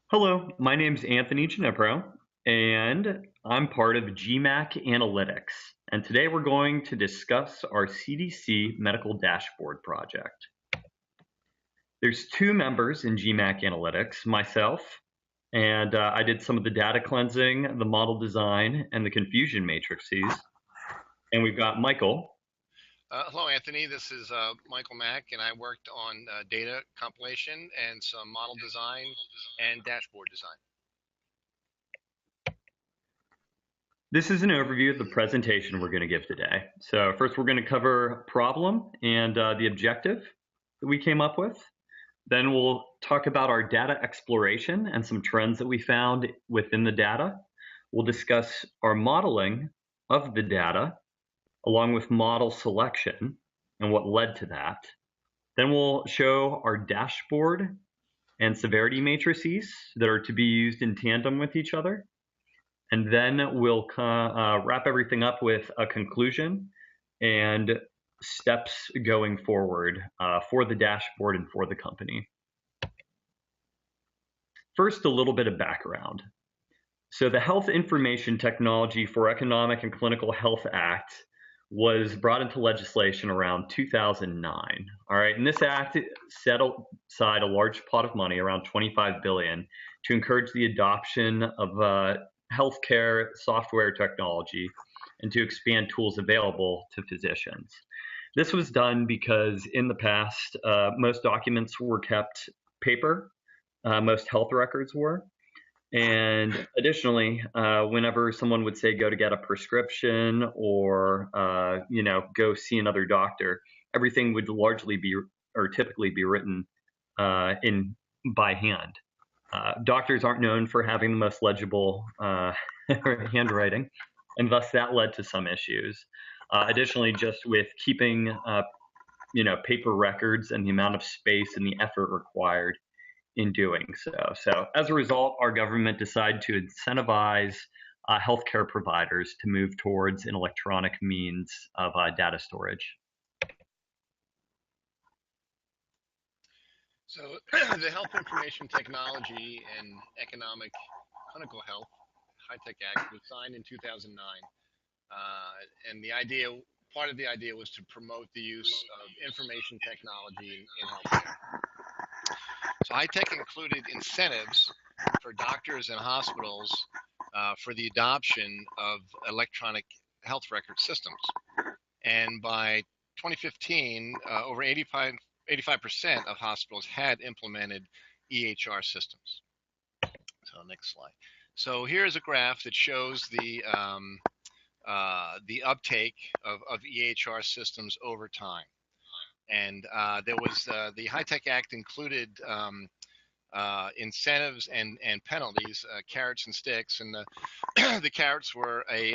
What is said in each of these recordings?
Hello, my name's Anthony Ginepro, and I'm part of GMAC Analytics. And today we're going to discuss our CDC medical dashboard project. There's two members in GMAC Analytics, myself, and I did some of the data cleansing, the model design, and the confusion matrices. And we've got Michael. Hello, Anthony. This is Michael Mack, and I worked on data compilation and some model design and dashboard design. This is an overview of the presentation we're going to give today. So first we're going to cover problem and the objective that we came up with. Then we'll talk about our data exploration and some trends that we found within the data. We'll discuss our modeling of the data along with model selection and what led to that. Then we'll show our dashboard and severity matrices that are to be used in tandem with each other. And then we'll wrap everything up with a conclusion and steps going forward for the dashboard and for the company. First, a little bit of background. So the Health Information Technology for Economic and Clinical Health Act was brought into legislation around 2009. All right, and this act set aside a large pot of money, around $25 billion, to encourage the adoption of healthcare software technology and to expand tools available to physicians. This was done because in the past, most documents were kept paper, most health records were. And additionally, whenever someone would say go to get a prescription or go see another doctor, everything would largely be or typically be written in by hand. Doctors aren't known for having the most legible handwriting, and thus that led to some issues. Additionally, just with keeping paper records and the amount of space and the effort required in doing so. So as a result, our government decided to incentivize healthcare providers to move towards an electronic means of data storage. So the Health Information Technology and Economic Clinical Health High-Tech Act was signed in 2009. And part of the idea was to promote the use of information technology in healthcare. So high-tech included incentives for doctors and hospitals for the adoption of electronic health record systems. And by 2015, over 85% of hospitals had implemented EHR systems. So next slide. So here's a graph that shows the uptake of EHR systems over time. And there was the High-Tech Act included incentives and penalties, carrots and sticks, and the carrots were a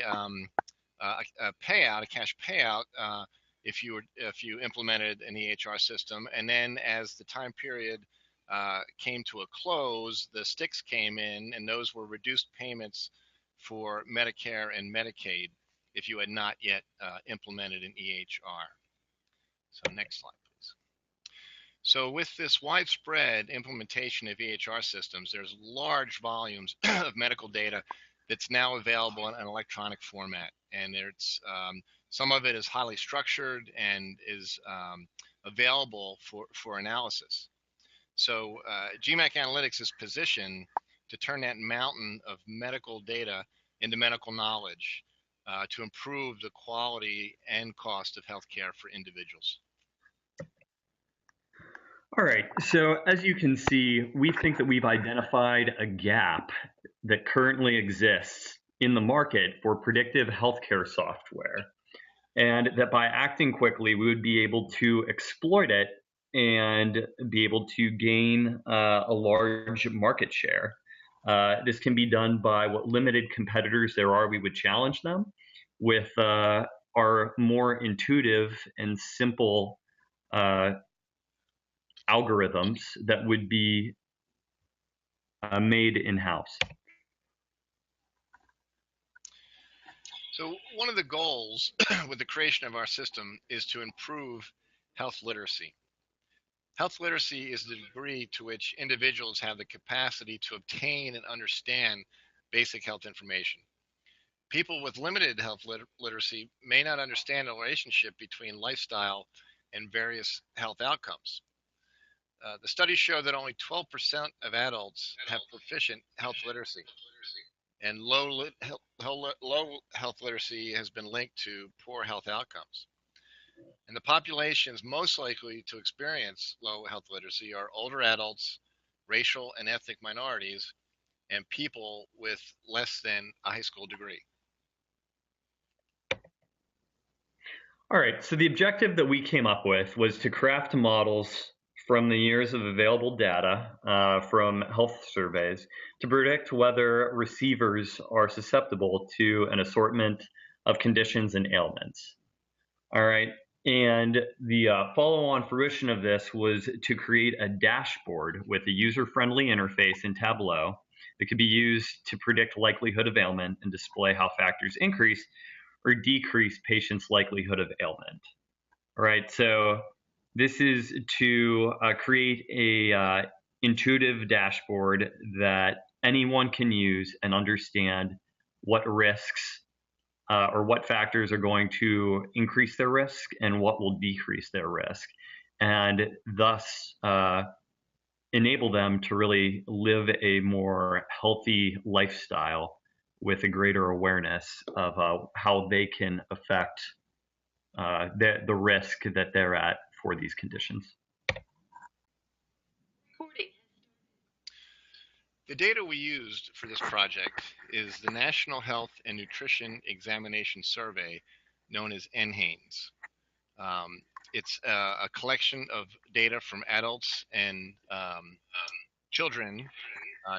payout, a cash payout, if you implemented an EHR system, and then as the time period came to a close, the sticks came in, and those were reduced payments for Medicare and Medicaid if you had not yet implemented an EHR. So next slide, please. So with this widespread implementation of EHR systems, there's large volumes of medical data that's now available in an electronic format. And some of it is highly structured and is available for analysis. So GMAC Analytics is positioned to turn that mountain of medical data into medical knowledge to improve the quality and cost of healthcare for individuals. All right, so as you can see, we think that we've identified a gap that currently exists in the market for predictive healthcare software, and that by acting quickly, we would be able to exploit it and be able to gain a large market share. This can be done by what limited competitors there are. We would challenge them with our more intuitive and simple algorithms that would be made in-house. So one of the goals with the creation of our system is to improve health literacy. Health literacy is the degree to which individuals have the capacity to obtain and understand basic health information. People with limited health literacy may not understand the relationship between lifestyle and various health outcomes. The studies show that only 12% of adults have proficient health literacy, and low health literacy has been linked to poor health outcomes. And the populations most likely to experience low health literacy are older adults, racial and ethnic minorities, and people with less than a high school degree. All right, so the objective that we came up with was to craft models from the years of available data from health surveys to predict whether receivers are susceptible to an assortment of conditions and ailments. All right, and the follow-on fruition of this was to create a dashboard with a user-friendly interface in Tableau that could be used to predict likelihood of ailment and display how factors increase or decrease patients' likelihood of ailment. All right, so this is to create a intuitive dashboard that anyone can use and understand what risks or what factors are going to increase their risk and what will decrease their risk, and thus enable them to really live a more healthy lifestyle with a greater awareness of how they can affect the risk that they're at for these conditions. The data we used for this project is the National Health and Nutrition Examination Survey, known as NHANES. It's a collection of data from adults and children,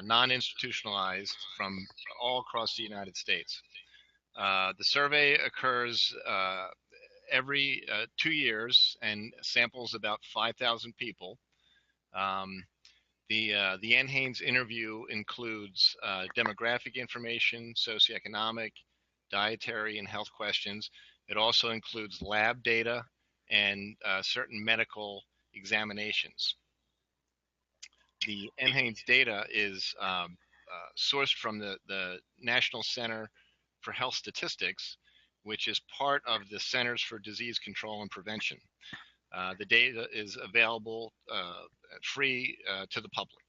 non-institutionalized, from all across the United States. The survey occurs every 2 years and samples about 5,000 people. The NHANES interview includes demographic information, socioeconomic, dietary, and health questions. It also includes lab data and certain medical examinations. The NHANES data is sourced from the National Center for Health Statistics, which is part of the Centers for Disease Control and Prevention. The data is available free to the public.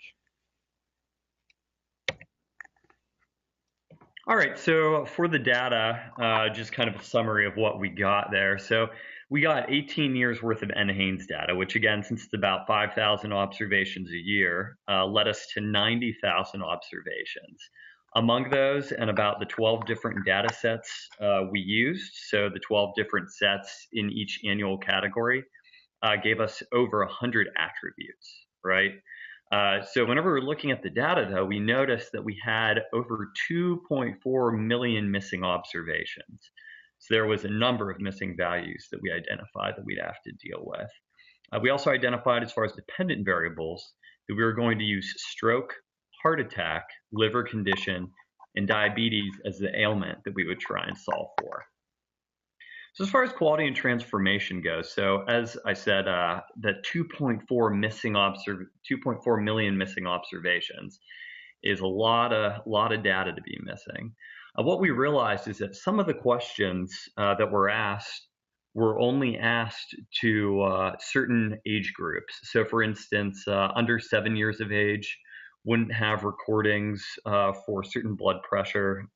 All right, so for the data, just kind of a summary of what we got there. So we got 18 years worth of NHANES data, which again, since it's about 5,000 observations a year, led us to 90,000 observations. Among those and about the 12 different data sets we used, so the 12 different sets in each annual category, gave us over 100 attributes, right? So whenever we're looking at the data, though, we noticed that we had over 2.4 million missing observations. So there was a number of missing values that we identified that we'd have to deal with. We also identified, as far as dependent variables, that we were going to use stroke, heart attack, liver condition, and diabetes as the ailment that we would try and solve for. So as far as quality and transformation goes, so as I said, that 2.4 million missing observations is a lot of data to be missing. What we realized is that some of the questions that were asked were only asked to certain age groups. So for instance, under 7 years of age wouldn't have recordings for certain blood pressure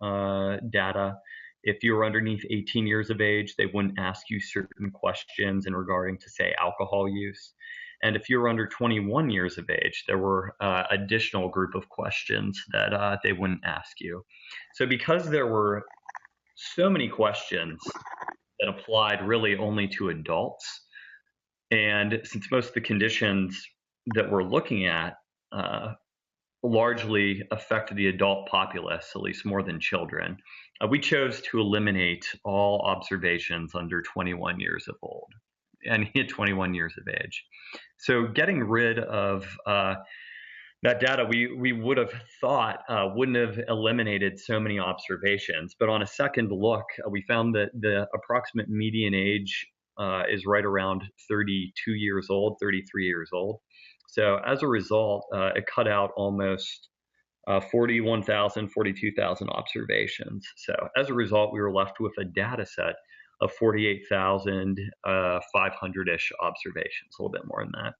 data. If you were underneath 18 years of age, they wouldn't ask you certain questions in regarding to, say, alcohol use. And if you were under 21 years of age, there were additional group of questions that they wouldn't ask you. So because there were so many questions that applied really only to adults, and since most of the conditions that we're looking at largely affect the adult populace, at least more than children, we chose to eliminate all observations under 21 years of old and 21 years of age. So getting rid of that data, we would have thought wouldn't have eliminated so many observations, but on a second look, we found that the approximate median age is right around 32 years old, 33 years old. So as a result, it cut out almost 41,000, 42,000 observations. So as a result, we were left with a data set of 48,500-ish observations, a little bit more than that.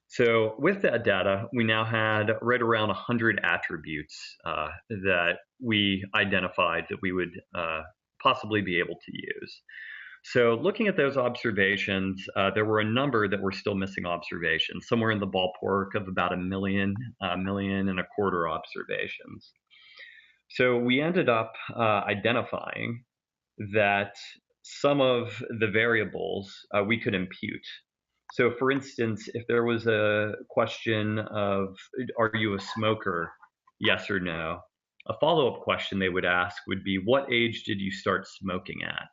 So with that data, we now had right around 100 attributes that we identified that we would possibly be able to use. So looking at those observations, there were a number that were still missing observations, somewhere in the ballpark of about a million and a quarter observations. So we ended up identifying that some of the variables we could impute. So for instance, if there was a question of, are you a smoker? Yes or no? A follow-up question they would ask would be, what age did you start smoking at?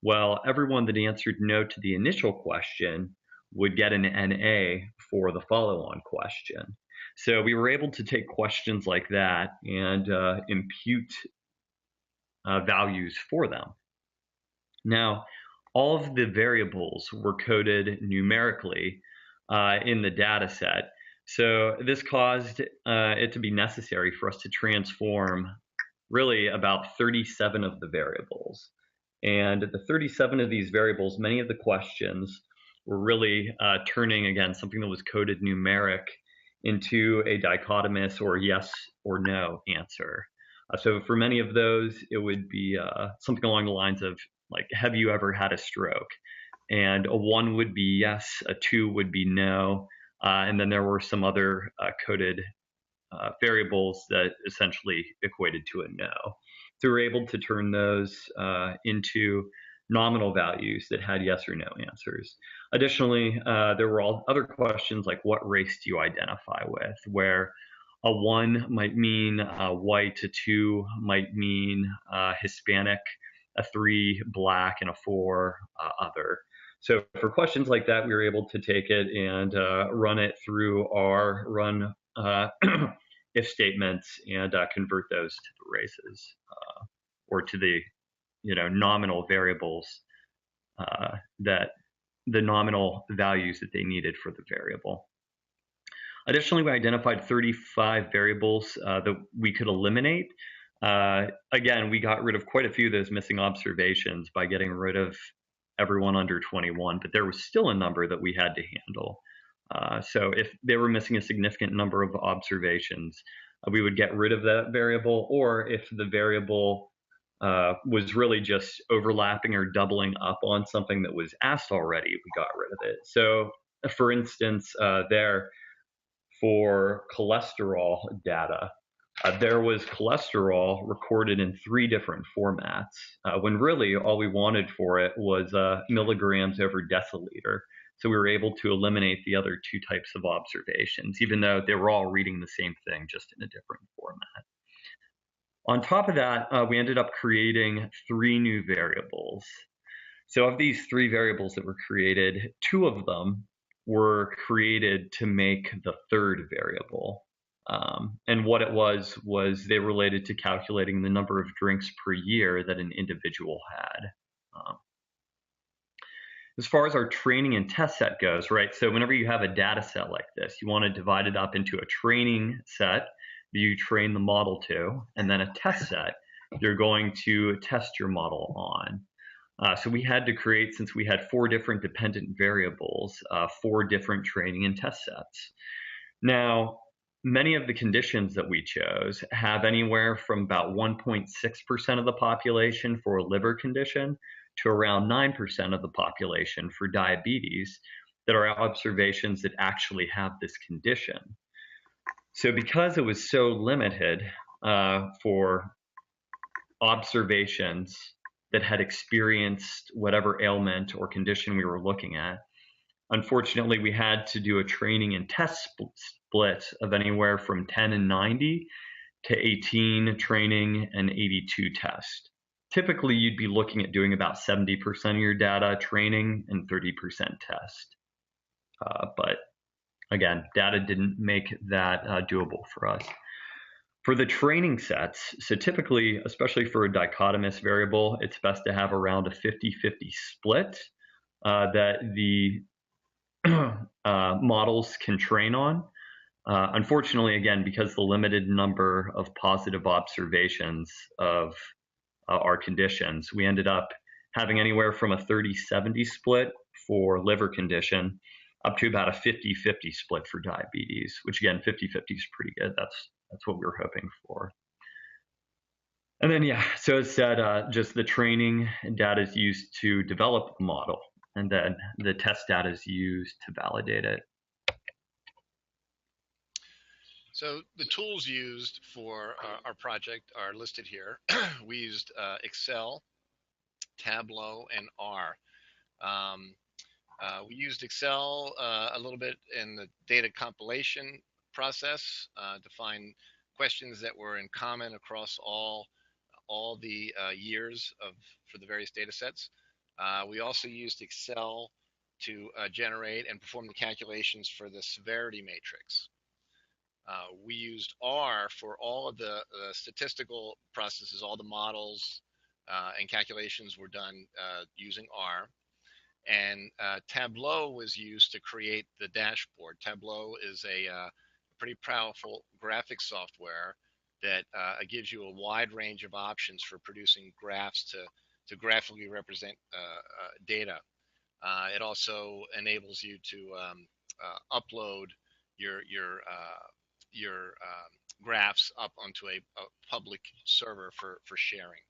Well, everyone that answered no to the initial question would get an NA for the follow-on question. So we were able to take questions like that and impute values for them. Now, all of the variables were coded numerically in the data set. So this caused it to be necessary for us to transform really about 37 of the variables. And the 37 of these variables, many of the questions were really turning, again, something that was coded numeric into a dichotomous or yes or no answer. So for many of those, it would be something along the lines of, like, have you ever had a stroke? And a 1 would be yes, a 2 would be no, and then there were some other coded variables that essentially equated to a no. So we were able to turn those into nominal values that had yes or no answers. Additionally, there were all other questions like, what race do you identify with? Where a 1 might mean white, a 2 might mean Hispanic, a 3 black, and a 4 other. So for questions like that, we were able to take it and run it through our run if statements and convert those to the races or to the nominal variables that the nominal values that they needed for the variable. Additionally, we identified 35 variables that we could eliminate. Again, we got rid of quite a few of those missing observations by getting rid of everyone under 21, but there was still a number that we had to handle. So if they were missing a significant number of observations, we would get rid of that variable, or if the variable was really just overlapping or doubling up on something that was asked already, we got rid of it. So for instance, for cholesterol data, there was cholesterol recorded in 3 different formats, when really all we wanted for it was milligrams over deciliter. So we were able to eliminate the other 2 types of observations, even though they were all reading the same thing, just in a different format. On top of that, we ended up creating 3 new variables. So of these 3 variables that were created, 2 of them were created to make the 3rd variable. And what it was they related to calculating the number of drinks per year that an individual had. As far as our training and test set goes, right? So whenever you have a data set like this, you want to divide it up into a training set that you train the model to, and then a test set you're going to test your model on. So we had to create, since we had 4 different dependent variables, 4 different training and test sets. Now, many of the conditions that we chose have anywhere from about 1.6% of the population for a liver condition to around 9% of the population for diabetes that are observations that actually have this condition. So because it was so limited for observations that had experienced whatever ailment or condition we were looking at, unfortunately, we had to do a training and test split of anywhere from 10 and 90 to 18 training and 82 test. Typically, you'd be looking at doing about 70% of your data training and 30% test. But again, data didn't make that doable for us. For the training sets, so typically, especially for a dichotomous variable, it's best to have around a 50-50 split that the models can train on. Unfortunately, again, because the limited number of positive observations of our conditions, we ended up having anywhere from a 30-70 split for liver condition up to about a 50-50 split for diabetes, which again, 50-50 is pretty good. That's what we were hoping for. And then, yeah, so as said, just the training data is used to develop the model, and then the test data is used to validate it. So the tools used for our project are listed here. We used Excel, Tableau, and R. We used Excel a little bit in the data compilation process to find questions that were in common across all the years for the various data sets. We also used Excel to generate and perform the calculations for the severity matrix. We used R for all of the statistical processes, all the models and calculations were done using R. And Tableau was used to create the dashboard. Tableau is a pretty powerful graphic software that gives you a wide range of options for producing graphs to graphically represent data. It also enables you to upload your graphs up onto a public server for sharing.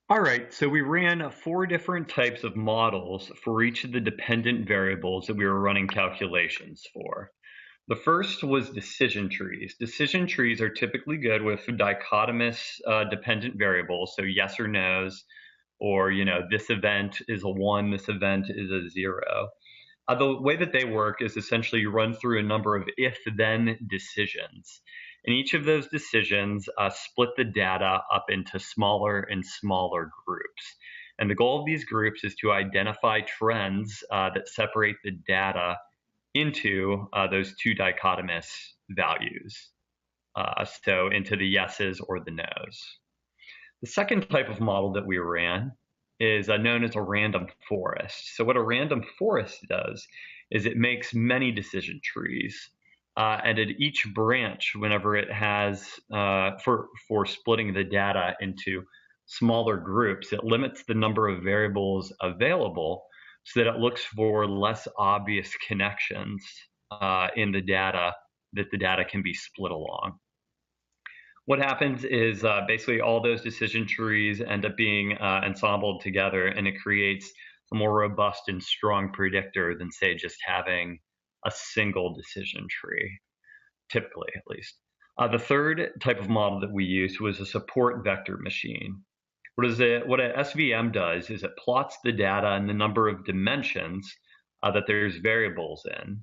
All right, so we ran 4 different types of models for each of the dependent variables that we were running calculations for. The first was decision trees. Decision trees are typically good with dichotomous dependent variables, so yes or no's, or this event is a 1, this event is a 0. The way that they work is essentially you run through a number of if-then decisions. And each of those decisions split the data up into smaller and smaller groups. And the goal of these groups is to identify trends that separate the data into those 2 dichotomous values. So into the yeses or the nos. The second type of model that we ran is known as a random forest. So what a random forest does is it makes many decision trees. And at each branch, whenever it has, for splitting the data into smaller groups, it limits the number of variables available so that it looks for less obvious connections in the data that the data can be split along. What happens is basically all those decision trees end up being ensembled together, and it creates a more robust and strong predictor than, say, just having a single decision tree, typically at least. The third type of model that we used was a support vector machine. What an SVM does is it plots the data and the number of dimensions that there's variables in.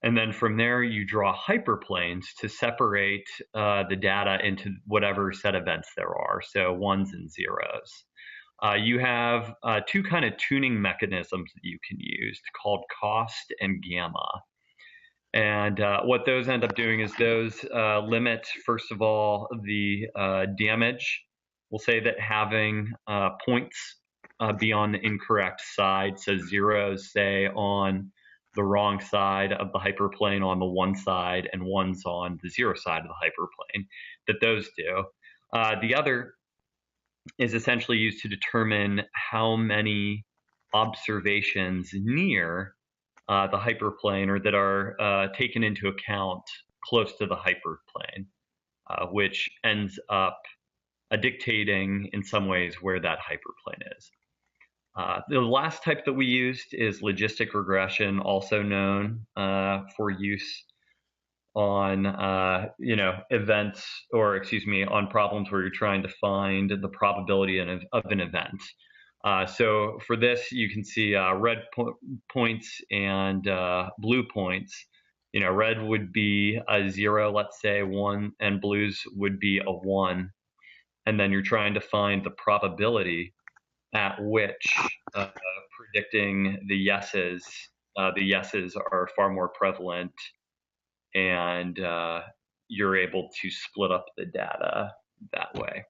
And then from there, you draw hyperplanes to separate the data into whatever set events there are, so ones and zeros. You have 2 kind of tuning mechanisms that you can use called cost and gamma. And what those end up doing is those limit, first of all, the damage. We'll say that having points be on the incorrect side, so zeros, say, on the wrong side of the hyperplane on the one side and ones on the 0 side of the hyperplane, that those do. The other is essentially used to determine how many observations near the hyperplane or that are taken into account close to the hyperplane, which ends up dictating in some ways where that hyperplane is. The last type that we used is logistic regression, also known for use on events, or on problems where you're trying to find the probability of an event. So for this, you can see red points and blue points. Red would be a 0, let's say 1, and blues would be a 1. And then you're trying to find the probability at which predicting the yeses. The yeses are far more prevalent, and you're able to split up the data that way.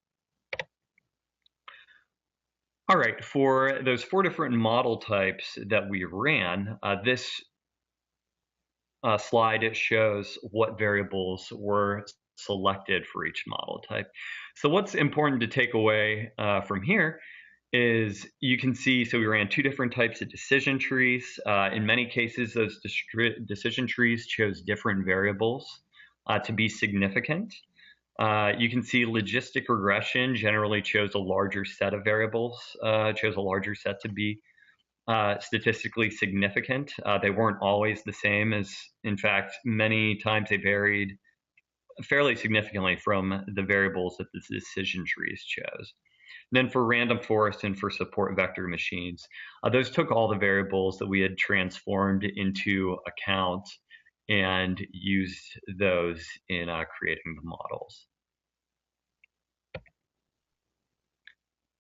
All right, for those 4 different model types that we ran, this slide shows what variables were selected for each model type. So what's important to take away from here is you can see, so we ran 2 different types of decision trees. In many cases, those decision trees chose different variables to be significant. You can see logistic regression generally chose a larger set of variables, chose a larger set to be statistically significant. They weren't always the same, as in fact, many times they varied fairly significantly from the variables that the decision trees chose. Then for random forest and for support vector machines, those took all the variables that we had transformed into account and used those in creating the models.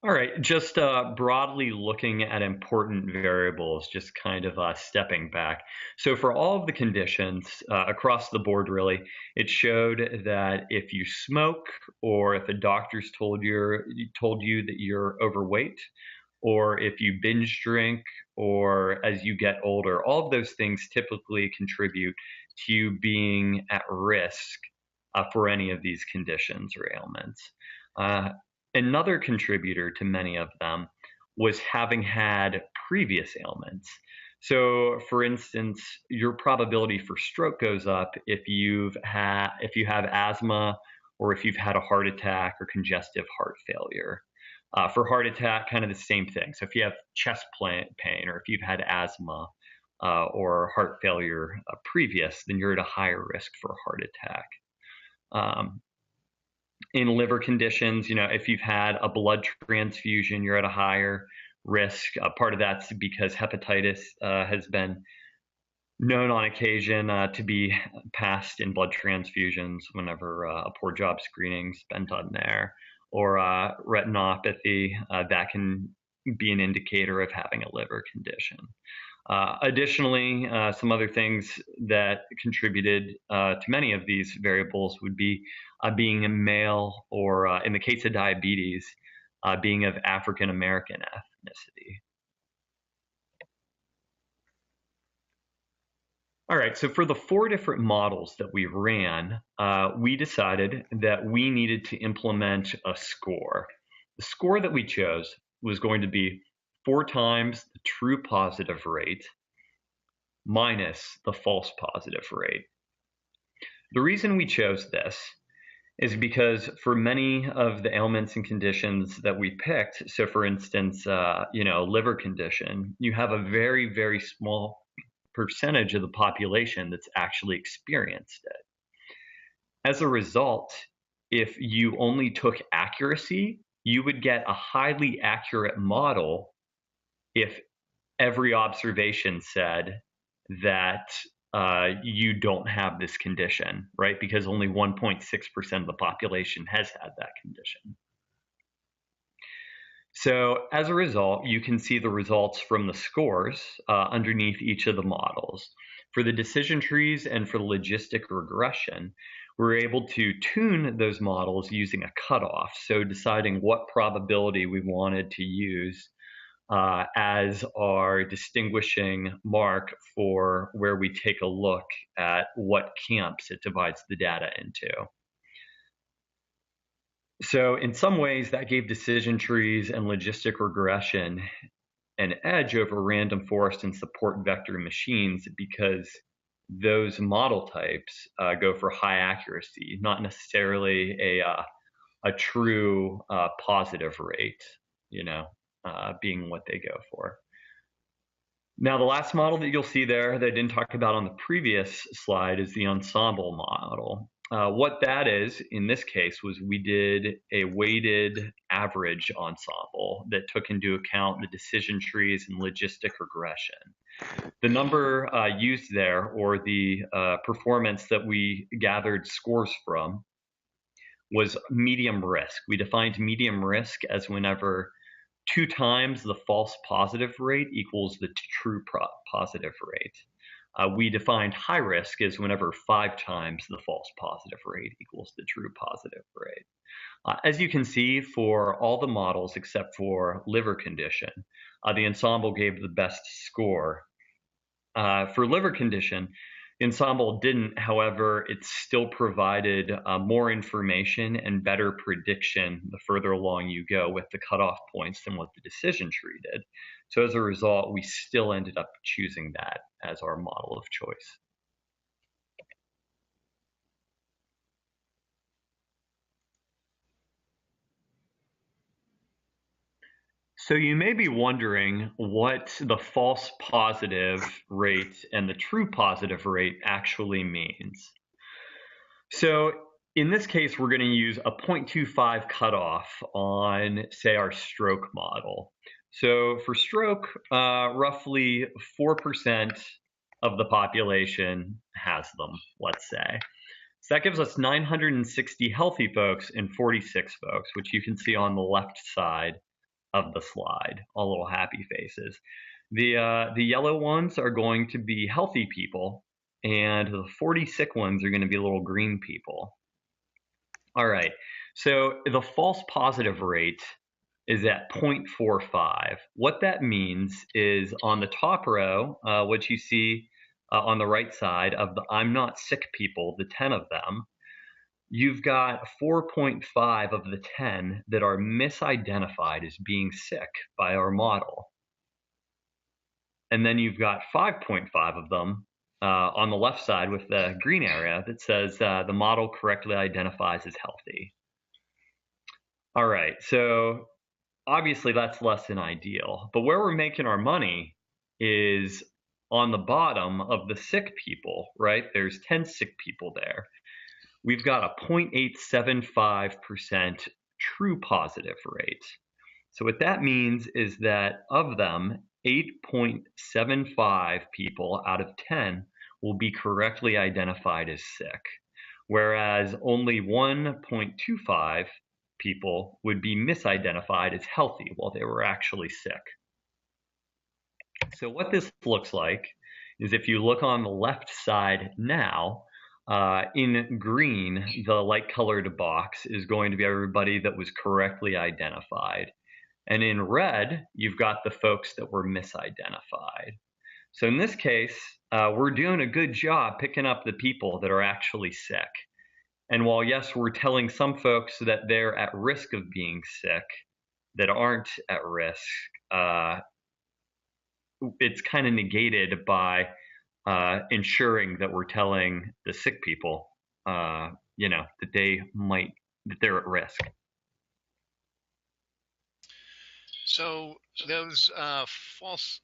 All right, just broadly looking at important variables, just kind of stepping back. So for all of the conditions across the board, really, it showed that if you smoke, or if a doctor's told you that you're overweight, or if you binge drink, or as you get older, all of those things typically contribute to you being at risk for any of these conditions or ailments. Another contributor to many of them was having had previous ailments. So, for instance, your probability for stroke goes up if you have asthma, or if you've had a heart attack or congestive heart failure. For heart attack, kind of the same thing. So if you have chest pain, or if you've had asthma or heart failure previous, then you're at a higher risk for a heart attack. In liver conditions, if you've had a blood transfusion, you're at a higher risk. Part of that's because hepatitis has been known on occasion to be passed in blood transfusions whenever a poor job screening's been done there. Or retinopathy, that can be an indicator of having a liver condition. Additionally, some other things that contributed to many of these variables would be being a male, or in the case of diabetes, being of African American ethnicity. All right, so for the 4 different models that we ran, we decided that we needed to implement a score. The score that we chose was going to be 4 times the true positive rate minus the false positive rate. The reason we chose this is because for many of the ailments and conditions that we picked, so for instance, liver condition, you have a very, very small percentage of the population that's actually experienced it. As a result, if you only took accuracy, you would get a highly accurate model if every observation said that you don't have this condition, right? Because only 1.6% of the population has had that condition. So as a result, you can see the results from the scores underneath each of the models. For the decision trees and for the logistic regression, we're able to tune those models using a cutoff. So deciding what probability we wanted to use as our distinguishing mark for where we take a look at what camps it divides the data into. So in some ways, that gave decision trees and logistic regression an edge over random forest and support vector machines, because those model types go for high accuracy, not necessarily a true positive rate, being what they go for. Now, the last model that you'll see there that I didn't talk about on the previous slide is the ensemble model. What that is, in this case, was we did a weighted average ensemble that took into account the decision trees and logistic regression. The number used there, or the performance that we gathered scores from, was medium risk. We defined medium risk as whenever 2 times the false positive rate equals the true positive rate. We defined high risk as whenever 5 times the false positive rate equals the true positive rate. As you can see, for all the models except for liver condition, the ensemble gave the best score. For liver condition, the ensemble didn't. However, it still provided more information and better prediction the further along you go with the cutoff points than what the decision tree did. So as a result, we still ended up choosing that as our model of choice. So you may be wondering what the false positive rate and the true positive rate actually means. So in this case, we're going to use a 0.25 cutoff on, say, our stroke model. So for stroke, roughly 4% of the population has them, let's say. So that gives us 960 healthy folks and 46 folks, which you can see on the left side of the slide, all little happy faces. The yellow ones are going to be healthy people, and the 40 sick ones are going to be little green people. All right, so the false positive rate is at 0.45. What that means is on the top row, what you see on the right side of the I'm not sick people, the 10 of them, you've got 4.5 of the 10 that are misidentified as being sick by our model. And then you've got 5.5 of them on the left side with the green area that says the model correctly identifies as healthy. All right, so obviously that's less than ideal, but where we're making our money is on the bottom of the sick people, right? There's 10 sick people there. We've got a 0.875% true positive rate. So what that means is that of them, 8.75 people out of 10 will be correctly identified as sick, whereas only 1.25 people would be misidentified as healthy while they were actually sick. So what this looks like is if you look on the left side now, in green, the light colored box is going to be everybody that was correctly identified. And in red, you've got the folks that were misidentified. So in this case, we're doing a good job picking up the people that are actually sick. And while, yes, we're telling some folks that they're at risk of being sick that aren't at risk, it's kind of negated by ensuring that we're telling the sick people, that they're at risk. So those false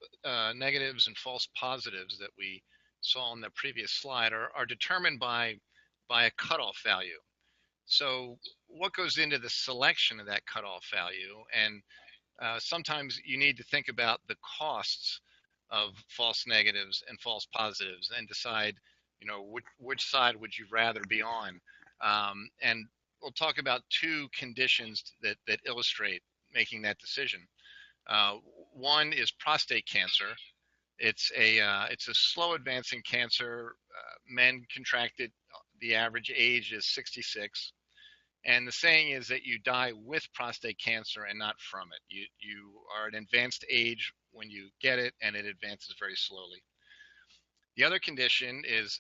negatives and false positives that we saw on the previous slide are determined by a cutoff value. So what goes into the selection of that cutoff value? And sometimes you need to think about the costs of false negatives and false positives and decide, which side would you rather be on? And we'll talk about two conditions that illustrate making that decision. One is prostate cancer. It's a slow advancing cancer. Men contract it. The average age is 66. And the saying is that you die with prostate cancer and not from it. You are at an advanced age when you get it, and it advances very slowly. The other condition is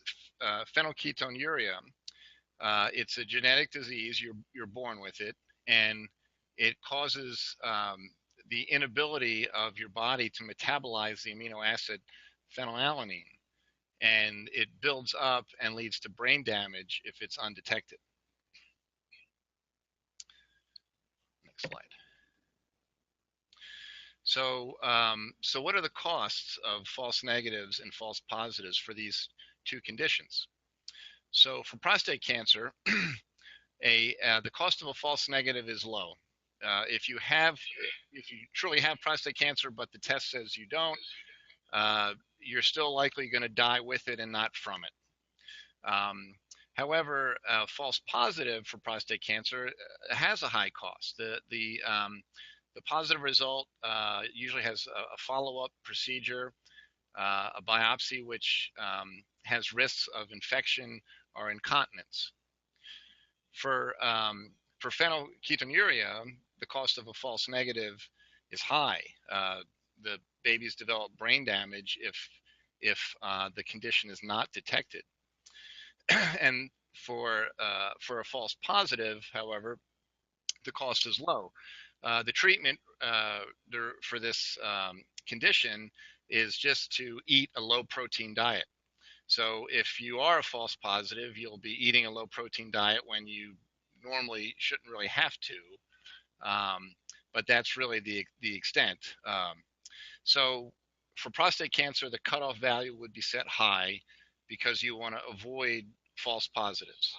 phenylketonuria. It's a genetic disease. You're born with it, and it causes the inability of your body to metabolize the amino acid phenylalanine, and it builds up and leads to brain damage if it's undetected. Next slide. So what are the costs of false negatives and false positives for these two conditions? So for prostate cancer, the cost of a false negative is low. If you truly have prostate cancer, but the test says you don't, you're still likely going to die with it and not from it. However, false positive for prostate cancer has a high cost. The positive result usually has a follow-up procedure, a biopsy, which has risks of infection or incontinence. For phenylketonuria, the cost of a false negative is high. The babies develop brain damage if the condition is not detected. And for a false positive, however, the cost is low. The treatment for this condition is just to eat a low protein diet. So if you are a false positive, you'll be eating a low protein diet when you normally shouldn't really have to. But that's really the extent. So for prostate cancer, the cutoff value would be set high because you want to avoid false positives.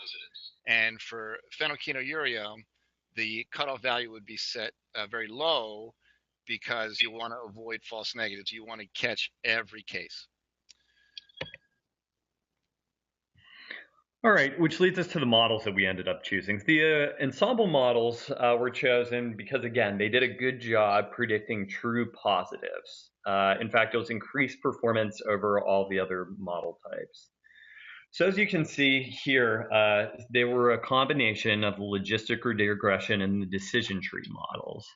And for phenylketonuria, the cutoff value would be set very low because you want to avoid false negatives. You want to catch every case. All right, which leads us to the models that we ended up choosing. The ensemble models were chosen because, again, they did a good job predicting true positives. In fact, it was increased performance over all the other model types. So as you can see here, they were a combination of the logistic regression and the decision tree models.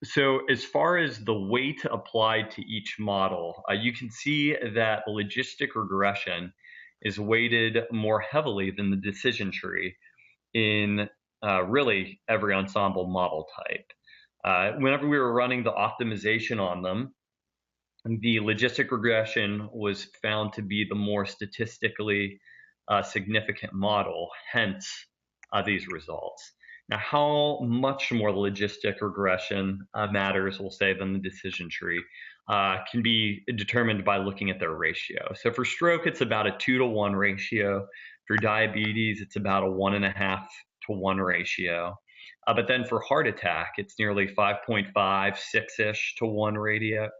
So as far as the weight applied to each model, you can see that the logistic regression is weighted more heavily than the decision tree in really every ensemble model type. Whenever we were running the optimization on them, the logistic regression was found to be the more statistically significant model, hence these results. Now, how much more logistic regression matters, we'll say, than the decision tree can be determined by looking at their ratio. So for stroke, it's about a 2-to-1 ratio. For diabetes, it's about a 1.5-to-1 ratio. But then for heart attack, it's nearly 5.5, 6-ish to 1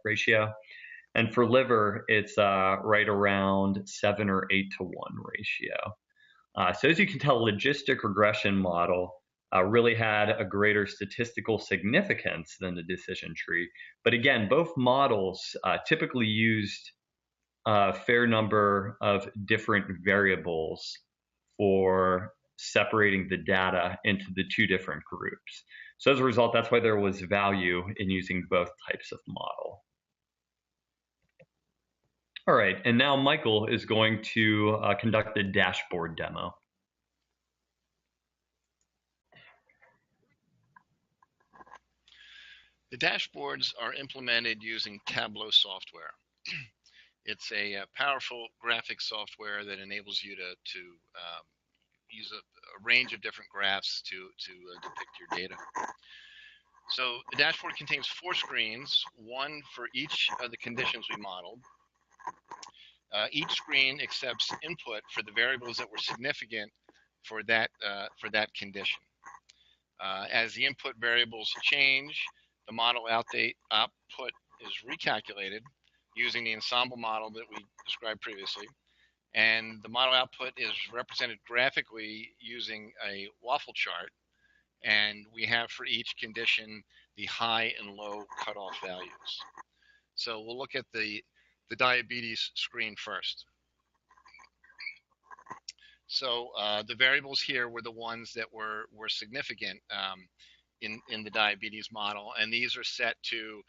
ratio. And for liver, it's right around 7 or 8 to 1 ratio. So as you can tell, logistic regression model really had a greater statistical significance than the decision tree. But again, both models typically used a fair number of different variables for separating the data into the two different groups. So as a result, that's why there was value in using both types of model. All right, and now Michael is going to conduct a dashboard demo. The dashboards are implemented using Tableau software. It's a powerful graphic software that enables you to use a range of different graphs to depict your data. So the dashboard contains 4 screens, one for each of the conditions we modeled. Each screen accepts input for the variables that were significant for that condition. As the input variables change, the model output is recalculated using the ensemble model that we described previously. And the model output is represented graphically using a waffle chart. And we have for each condition the high and low cutoff values. So we'll look at the diabetes screen first. So the variables here were the ones that were significant in the diabetes model, and these are set to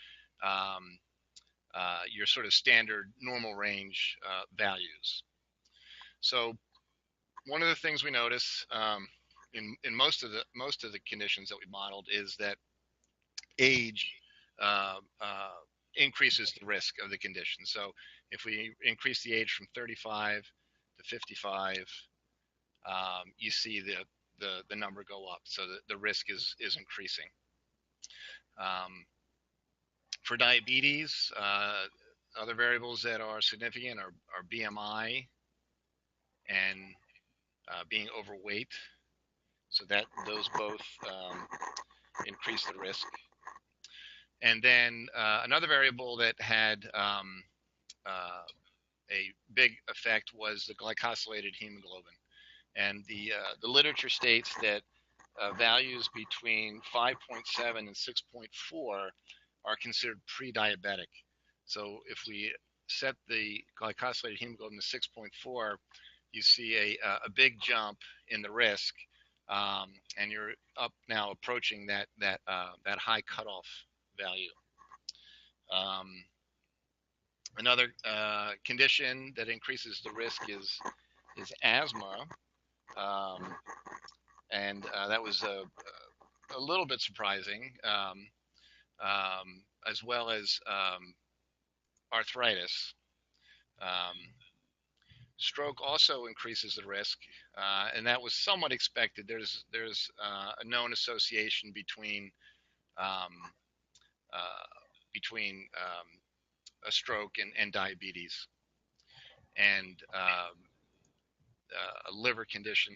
your sort of standard normal range values. So one of the things we notice in most of the conditions that we modeled is that age increases the risk of the condition. So if we increase the age from 35 to 55, you see the number go up. So the risk is increasing. For diabetes, other variables that are significant are BMI and being overweight. So those both increase the risk. And then another variable that had a big effect was the glycosylated hemoglobin. And the literature states that values between 5.7 and 6.4 are considered pre-diabetic. So if we set the glycosylated hemoglobin to 6.4, you see a big jump in the risk, and you're up now approaching that high cutoff value. Another condition that increases the risk is asthma, and that was a little bit surprising, as well as arthritis. Stroke also increases the risk, and that was somewhat expected. There's a known association between um, a stroke and diabetes, and a liver condition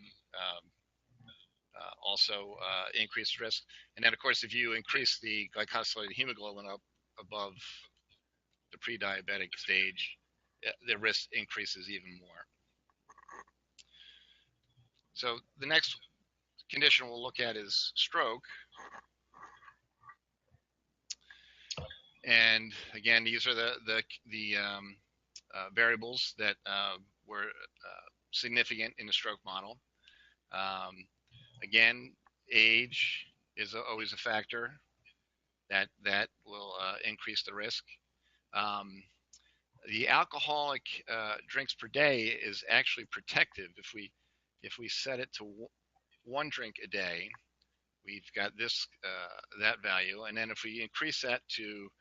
also increased risk. And then, of course, if you increase the glycosylated hemoglobin up above the pre-diabetic stage, the risk increases even more. So the next condition we'll look at is stroke. And again, these are the variables that were significant in the stroke model. Again, age is always a factor that will increase the risk. The alcoholic drinks per day is actually protective. If we set it to 1 drink a day, we've got this that value, and then if we increase that to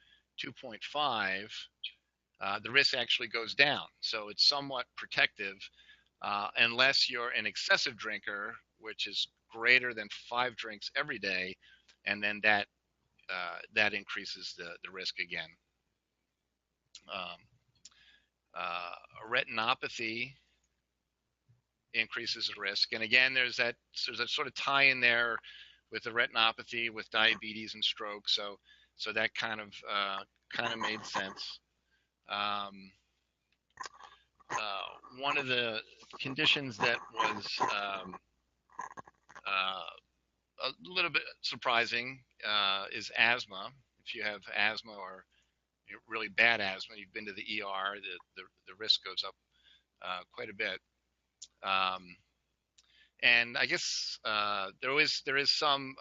2.5, the risk actually goes down. So it's somewhat protective, unless you're an excessive drinker, which is greater than 5 drinks every day, and then that increases the risk again. Retinopathy increases the risk, and again, there's a sort of tie in there with the retinopathy with diabetes and stroke. So that kind of made sense. One of the conditions that was a little bit surprising is asthma. If you have asthma or really bad asthma, you've been to the ER, the risk goes up quite a bit. And I guess there is some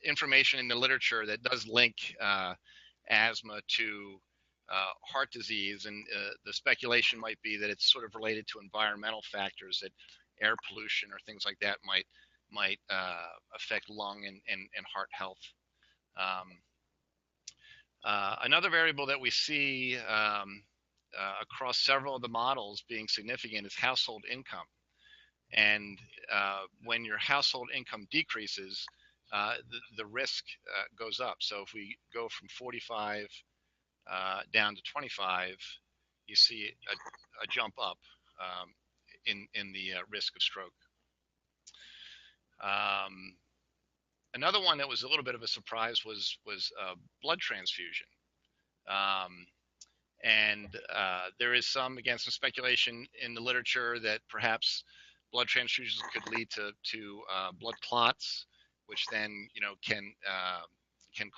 information in the literature that does link asthma to heart disease, and the speculation might be that it's sort of related to environmental factors, that air pollution or things like that might affect lung and heart health. Another variable that we see across several of the models being significant is household income. And when your household income decreases, the risk goes up. So if we go from 45 down to 25, you see a jump up in the risk of stroke. Another one that was a little bit of a surprise was blood transfusion. And there is some speculation in the literature that perhaps blood transfusions could lead to blood clots, which then can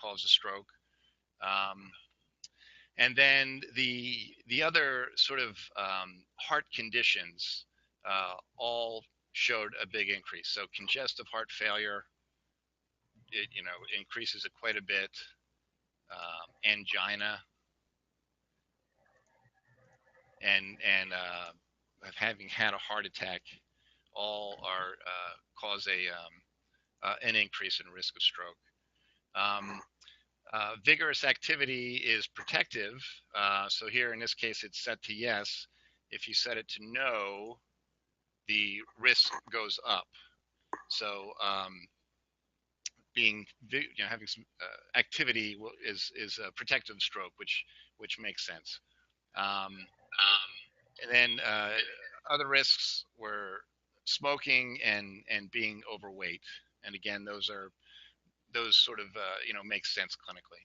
cause a stroke. And then the other sort of heart conditions all showed a big increase. So congestive heart failure, it increases it quite a bit. Angina and having had a heart attack all are cause an increase in risk of stroke. Vigorous activity is protective. So here in this case, it's set to yes. If you set it to no, the risk goes up. So having some activity is a protective stroke, which makes sense. And then other risks were smoking and being overweight. And again, those sort of make sense clinically.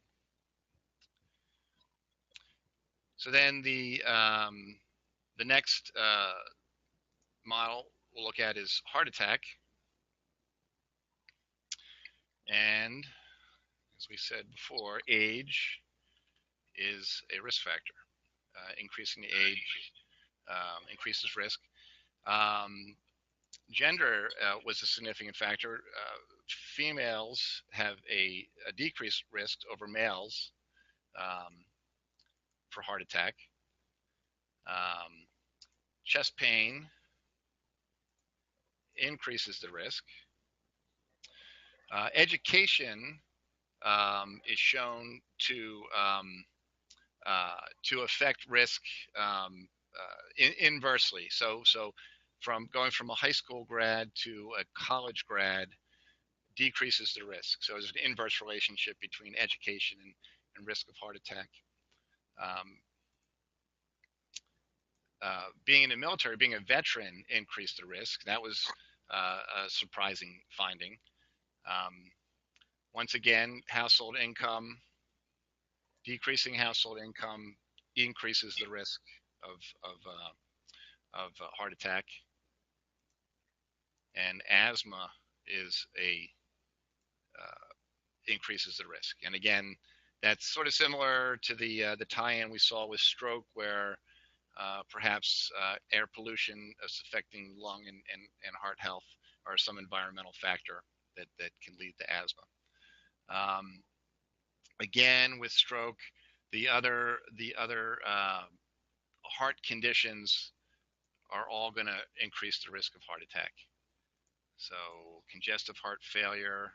So then the next model we'll look at is heart attack. And as we said before, age is a risk factor. Increasing the age increases risk. Gender was a significant factor. Females have a decreased risk over males for heart attack. Chest pain increases the risk. Education is shown to affect risk inversely. So from going from a high school grad to a college grad decreases the risk. So there's an inverse relationship between education and risk of heart attack. Being in the military, being a veteran, increased the risk. That was a surprising finding. Once again, household income, decreasing household income increases the risk of heart attack. And asthma is increases the risk. And again, that's sort of similar to the tie-in we saw with stroke, where perhaps air pollution is affecting lung and heart health, or some environmental factor that can lead to asthma. Again, with stroke, the other heart conditions are all going to increase the risk of heart attack. So congestive heart failure,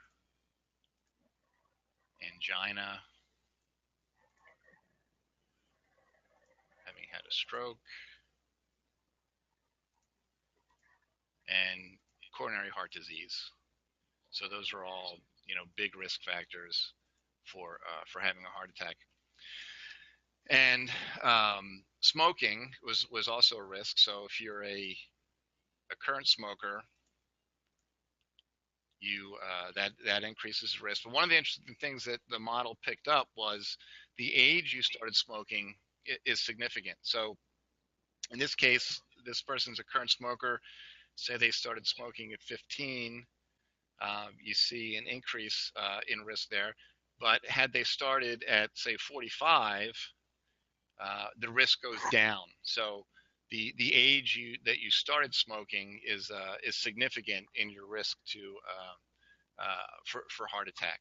angina, having had a stroke, and coronary heart disease. So those are all, big risk factors for having a heart attack. And smoking was also a risk. So if you're a current smoker, that increases risk. But one of the interesting things that the model picked up was the age you started smoking is significant. So in this case, this person's a current smoker. Say they started smoking at 15, you see an increase in risk there. But had they started at, say, 45, the risk goes down. So the age that you started smoking is significant in your risk for heart attack.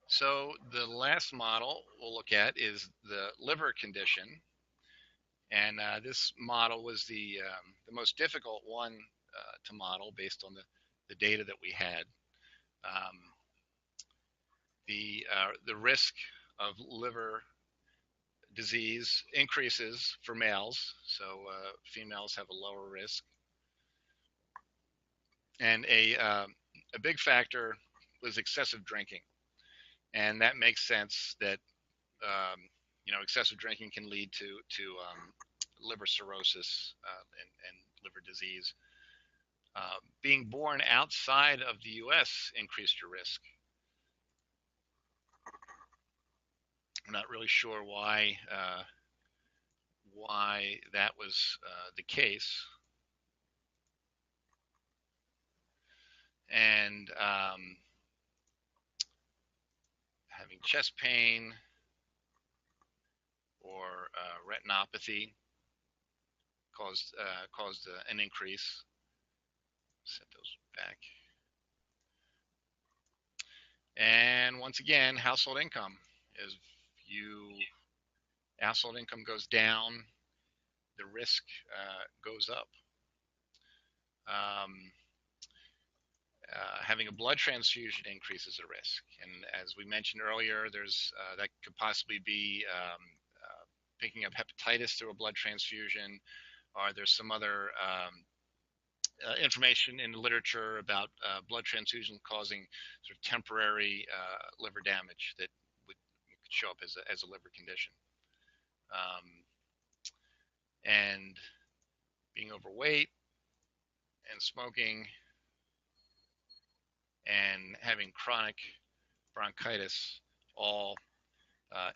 So the last model we'll look at is the liver condition, and this model was the most difficult one to model based on the data that we had. The risk of liver disease increases for males, so females have a lower risk. And a big factor was excessive drinking, and that makes sense that excessive drinking can lead to liver cirrhosis and liver disease. Being born outside of the U.S. increased your risk. I'm not really sure why that was the case. And having chest pain or retinopathy caused an increase. Set those back. And once again, household income. As household income goes down, the risk goes up. Having a blood transfusion increases the risk, and as we mentioned earlier, there's that could possibly be picking up hepatitis through a blood transfusion, or there's some other information in the literature about blood transfusion causing sort of temporary liver damage that could show up as a liver condition. And being overweight and smoking and having chronic bronchitis all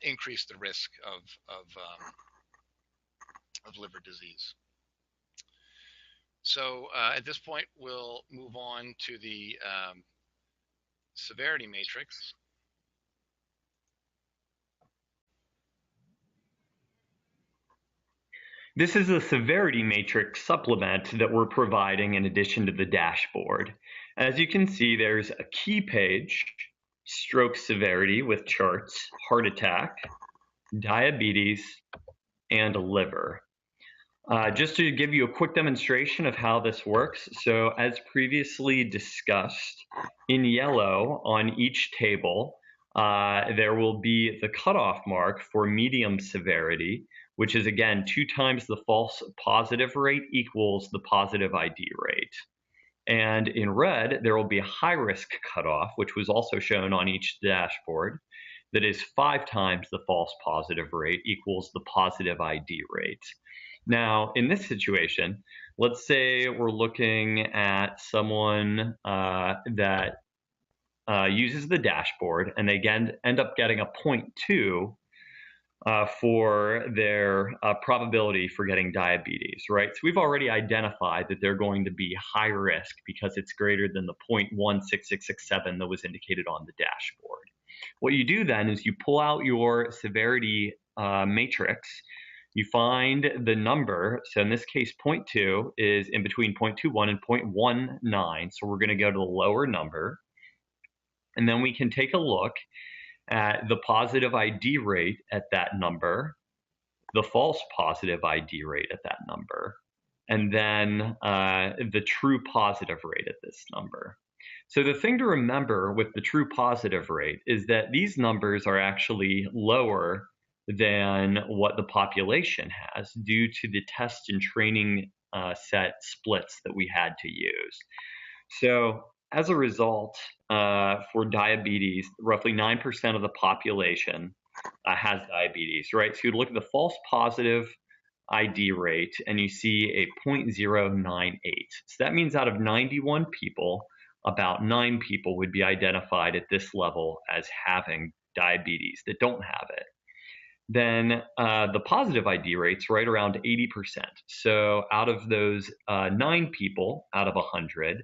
increase the risk of liver disease. So at this point, we'll move on to the severity matrix. This is a severity matrix supplement that we're providing in addition to the dashboard. As you can see, there's a key page, stroke severity with charts, heart attack, diabetes, and liver. Just to give you a quick demonstration of how this works, so as previously discussed, in yellow on each table, there will be the cutoff mark for medium severity, which is again 2 times the false positive rate equals the positive ID rate. And in red, there will be a high risk cutoff, which was also shown on each dashboard, that is 5 times the false positive rate equals the positive ID rate. Now, in this situation, let's say we're looking at someone that uses the dashboard and they end up getting a 0.2 for their probability for getting diabetes, right? So we've already identified that they're going to be high risk because it's greater than the 0.16667 that was indicated on the dashboard. What you do then is you pull out your severity matrix. You find the number, so in this case, 0.2 is in between 0.21 and 0.19, so we're going to go to the lower number. And then we can take a look at the positive ID rate at that number, the false positive ID rate at that number, and then the true positive rate at this number. So the thing to remember with the true positive rate is that these numbers are actually lower than what the population has due to the test and training set splits that we had to use. So as a result, for diabetes, roughly 9% of the population has diabetes, right? So you look at the false positive ID rate and you see a 0.098. So that means out of 91 people, about 9 people would be identified at this level as having diabetes that don't have it. Then the positive ID rate's right around 80%. So out of those 9 people out of 100,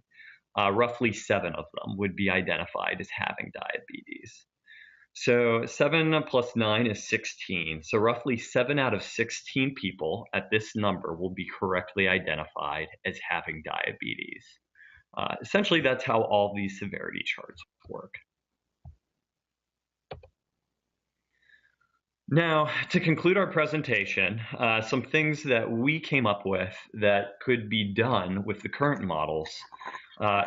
roughly 7 of them would be identified as having diabetes. So 7 plus 9 is 16. So roughly 7 out of 16 people at this number will be correctly identified as having diabetes. Essentially, that's how all these severity charts work. Now, to conclude our presentation, some things that we came up with that could be done with the current models.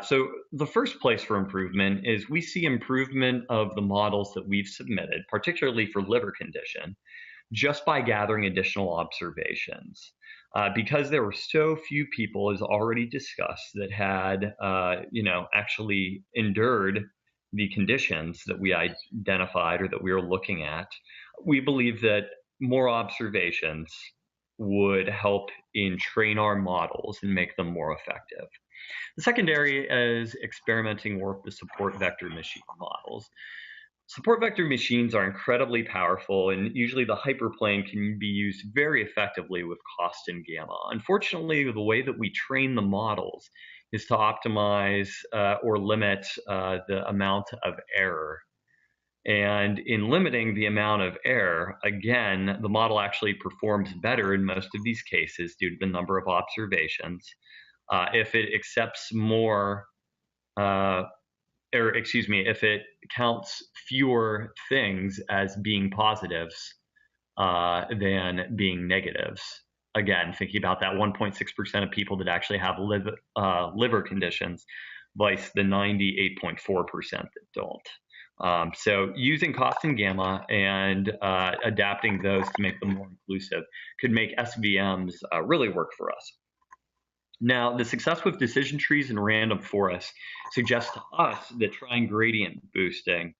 So the first place for improvement is we see improvement of the models that we've submitted, particularly for liver condition, just by gathering additional observations. Because there were so few people, as already discussed, that had actually endured the conditions that we identified or that we were looking at, we believe that more observations would help in train our models and make them more effective. The second area is experimenting more with the support vector machine models. Support vector machines are incredibly powerful, and usually the hyperplane can be used very effectively with cost and gamma. Unfortunately, the way that we train the models is to optimize or limit the amount of error. And in limiting the amount of error, again, the model actually performs better in most of these cases due to the number of observations. If it accepts more, if it counts fewer things as being positives than being negatives. Again, thinking about that 1.6% of people that actually have liver conditions, vice the 98.4% that don't. So using cost and gamma and adapting those to make them more inclusive could make SVMs really work for us. Now, the success with decision trees and random forests suggests to us that trying gradient boosting,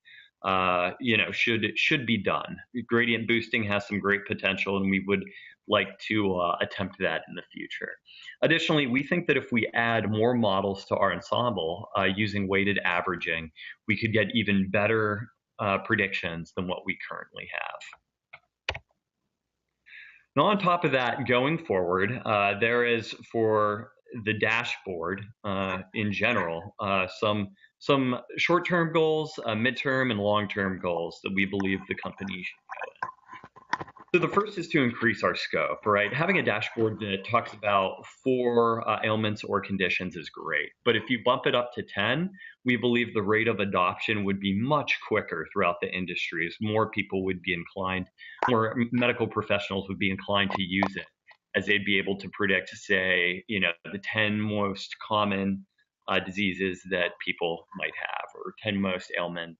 should be done. Gradient boosting has some great potential, and we would like to attempt that in the future. Additionally, we think that if we add more models to our ensemble using weighted averaging, we could get even better predictions than what we currently have. Now, on top of that, going forward, there is, for the dashboard in general, some short-term goals, midterm, and long-term goals that we believe the company should go in. So the first is to increase our scope, right? Having a dashboard that talks about four ailments or conditions is great. But if you bump it up to 10, we believe the rate of adoption would be much quicker throughout the industry as more people would be inclined, more medical professionals would be inclined to use it, as they'd be able to predict, say, the 10 most common diseases that people might have, or 10 most ailments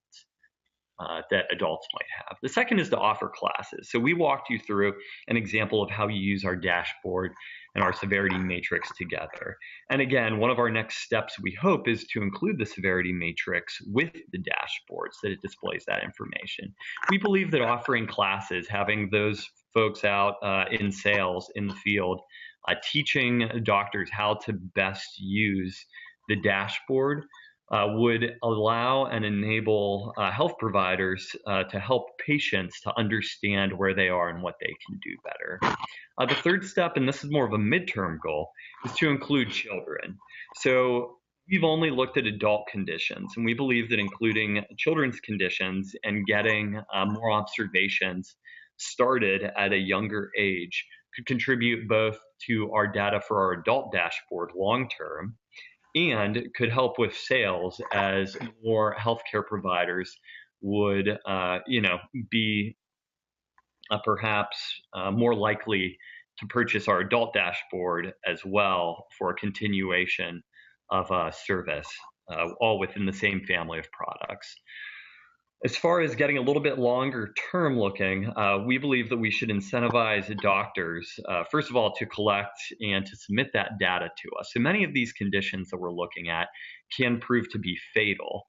that adults might have. The second is to offer classes. So we walked you through an example of how you use our dashboard and our severity matrix together. And again, one of our next steps, we hope, is to include the severity matrix with the dashboard so that it displays that information. We believe that offering classes, having those folks out in sales in the field, teaching doctors how to best use the dashboard would allow and enable health providers to help patients to understand where they are and what they can do better. The third step, and this is more of a midterm goal, is to include children. So we've only looked at adult conditions, and we believe that including children's conditions and getting more observations started at a younger age could contribute both to our data for our adult dashboard long term, and could help with sales as more healthcare providers would, be perhaps more likely to purchase our adult dashboard as well for a continuation of service, all within the same family of products. As far as getting a little bit longer term looking, we believe that we should incentivize doctors, first of all, to collect and to submit that data to us. So many of these conditions that we're looking at can prove to be fatal.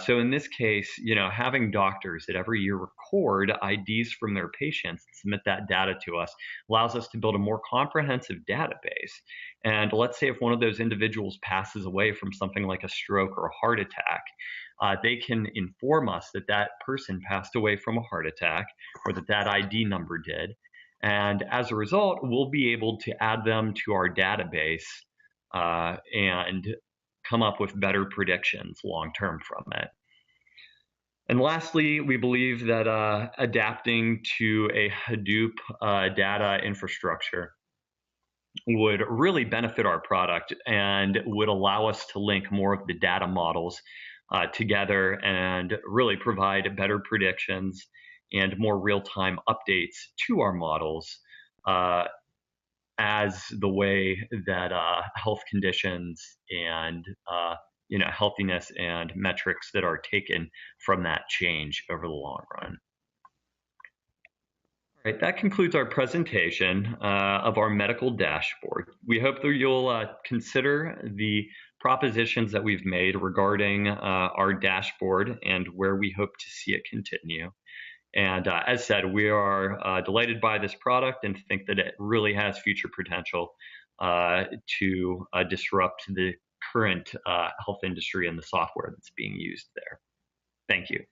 So in this case, having doctors that every year record IDs from their patients and submit that data to us allows us to build a more comprehensive database. And let's say if one of those individuals passes away from something like a stroke or a heart attack, they can inform us that that person passed away from a heart attack, or that that ID number did. And as a result, we'll be able to add them to our database and come up with better predictions long term from it. And lastly, we believe that adapting to a Hadoop data infrastructure would really benefit our product and would allow us to link more of the data models together and really provide better predictions and more real-time updates to our models as the way that health conditions and healthiness and metrics that are taken from that change over the long run. All right, that concludes our presentation of our medical dashboard. We hope that you'll consider the propositions that we've made regarding our dashboard and where we hope to see it continue. And as said, we are delighted by this product and think that it really has future potential to disrupt the current health industry and the software that's being used there. Thank you.